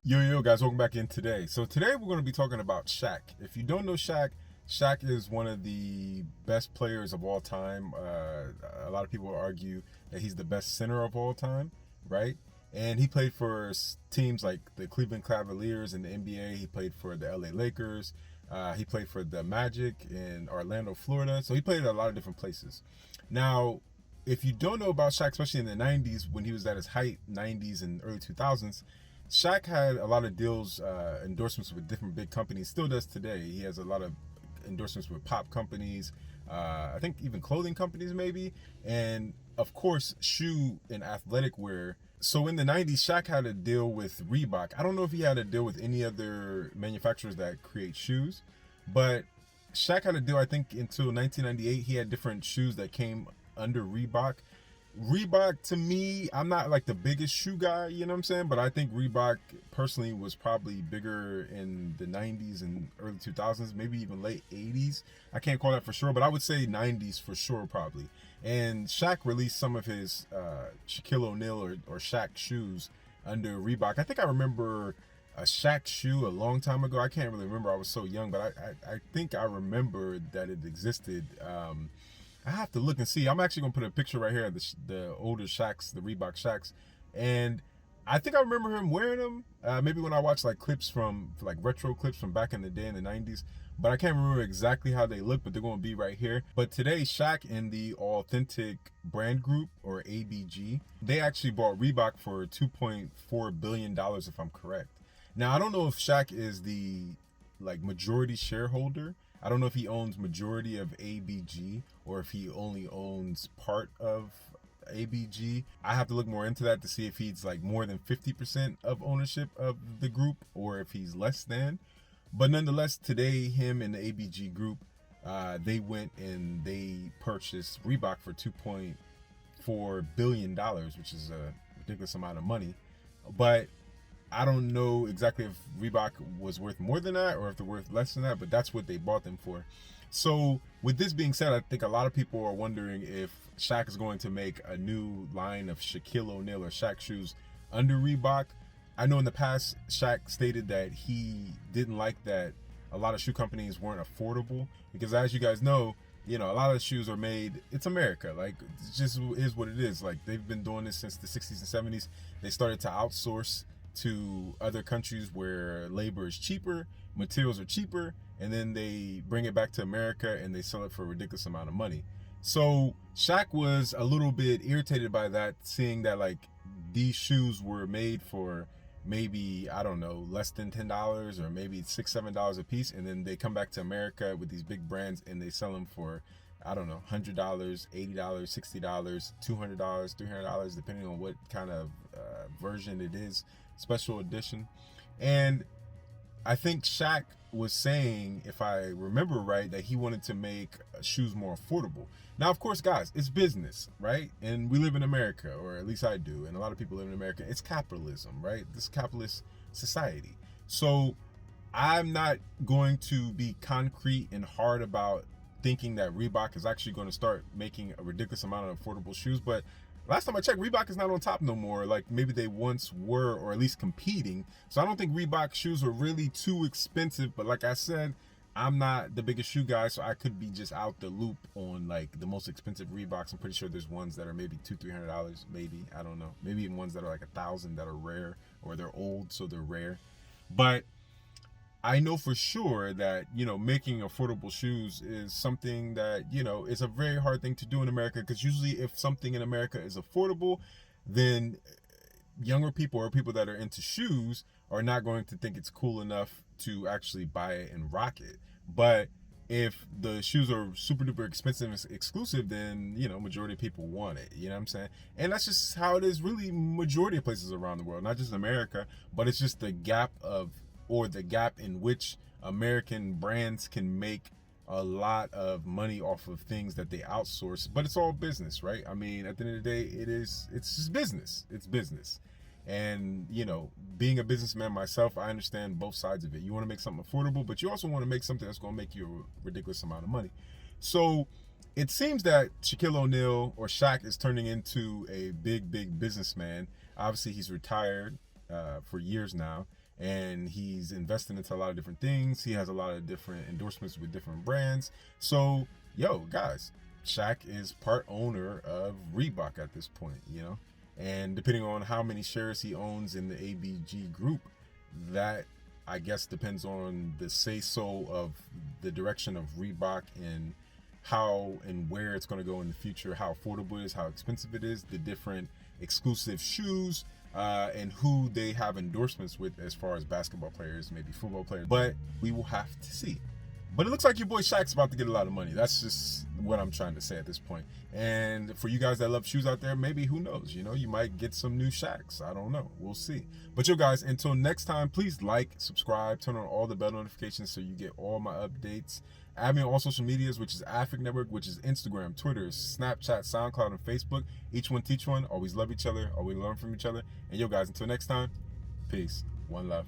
Yo, guys, welcome back in today. So today we're going to be talking about Shaq. If you don't know Shaq, Shaq is one of the best players of all time. A lot of people argue that he's the best center of all time, right? And he played for teams like the Cleveland Cavaliers in the NBA. He played for the LA Lakers. He played for the Magic in Orlando, Florida. So he played at a lot of different places. Now, if you don't know about Shaq, especially in the 90s when he was at his height, 90s and early 2000s, Shaq had a lot of deals, endorsements with different big companies, still does today. He has a lot of endorsements with pop companies, I think even clothing companies maybe, and of course shoe and athletic wear. So in the 90s, Shaq had a deal with Reebok. I don't know if he had a deal with any other manufacturers that create shoes, but Shaq had a deal, I think, until 1998. He had different shoes that came under Reebok. Reebok, to me, I'm not like the biggest shoe guy, you know what I'm saying? But I think Reebok personally was probably bigger in the 90s and early 2000s, maybe even late 80s. I can't call that for sure, but I would say 90s for sure, probably. And Shaq released some of his Shaquille O'Neal or Shaq shoes under Reebok. I think I remember a Shaq shoe a long time ago. I can't really remember. I was so young, but I think I remember that it existed. I have to look and see. I'm actually gonna put a picture right here of the older Shaqs, the Reebok Shacks, and I think I remember him wearing them. Maybe when I watched like clips from like retro clips from back in the day in the 90s, but I can't remember exactly how they look. But they're gonna be right here. But today, Shaq and the Authentic Brand Group, or ABG, they actually bought Reebok for $2.4 billion, if I'm correct. Now I don't know if Shaq is the like majority shareholder. I don't know if he owns majority of ABG or if he only owns part of ABG. I have to look more into that to see if he's like more than 50% of ownership of the group or if he's less than. But nonetheless, today him and the ABG group, they went and they purchased Reebok for $2.4 billion, which is a ridiculous amount of money. But I don't know exactly if Reebok was worth more than that or if they're worth less than that, but that's what they bought them for. So with this being said, I think a lot of people are wondering if Shaq is going to make a new line of Shaquille O'Neal or Shaq shoes under Reebok. I know in the past, Shaq stated that he didn't like that a lot of shoe companies weren't affordable because, as you guys know, a lot of shoes are made, it's America. Like, it just is what it is. Like, they've been doing this since the 60s and 70s. They started to outsource to other countries where labor is cheaper, materials are cheaper, and then they bring it back to America and they sell it for a ridiculous amount of money. So Shaq was a little bit irritated by that, seeing that like these shoes were made for maybe, I don't know, less than $10 or maybe $6-7 a piece, and then they come back to America with these big brands and they sell them for, I don't know, $100, $80, $60, $200, $300, depending on what kind of version it is, special edition. And I think Shaq was saying, if I remember right, that he wanted to make shoes more affordable. Now, of course, guys, it's business, right? And we live in America, or at least I do, and a lot of people live in America. It's capitalism, right? This capitalist society. So I'm not going to be concrete and hard about thinking that Reebok is actually going to start making a ridiculous amount of affordable shoes, but last time I checked, Reebok is not on top no more. Like maybe they once were, or at least competing. So I don't think Reebok shoes are really too expensive. But like I said, I'm not the biggest shoe guy, so I could be just out the loop on like the most expensive Reeboks. I'm pretty sure there's ones that are maybe $200-300, maybe, I don't know, maybe even ones that are like $1,000 that are rare, or they're old, so they're rare. But I know for sure that, making affordable shoes is something that, is a very hard thing to do in America, because usually if something in America is affordable, then younger people or people that are into shoes are not going to think it's cool enough to actually buy it and rock it. But if the shoes are super duper expensive and exclusive, then, majority of people want it. You know what I'm saying? And that's just how it is really majority of places around the world, not just America, but it's just the gap in which American brands can make a lot of money off of things that they outsource. But it's all business, right? I mean, at the end of the day, it's just business. It's business. And, being a businessman myself, I understand both sides of it. You want to make something affordable, but you also want to make something that's going to make you a ridiculous amount of money. So it seems that Shaquille O'Neal, or Shaq, is turning into a big businessman. Obviously, he's retired. for years now, and he's invested into a lot of different things. He has a lot of different endorsements with different brands. So, yo, guys, Shaq is part owner of Reebok at this point, you know, and depending on how many shares he owns in the ABG group, that I guess depends on the say-so of the direction of Reebok and how and where it's going to go in the future, how affordable it is, how expensive it is, the different exclusive shoes, and who they have endorsements with as far as basketball players, maybe football players. But we will have to see. But it looks like your boy Shaq's about to get a lot of money. That's just what I'm trying to say at this point. And for you guys that love shoes out there, maybe, who knows, you know, you might get some new Shaqs. I don't know. We'll see. But yo guys, until next time, please like, subscribe, turn on all the bell notifications so you get all my updates. Add me on all social medias, which is Afric Network, which is Instagram, Twitter, Snapchat, SoundCloud, and Facebook. Each one teach one. Always love each other. Always learn from each other. And yo guys, until next time, peace. One love.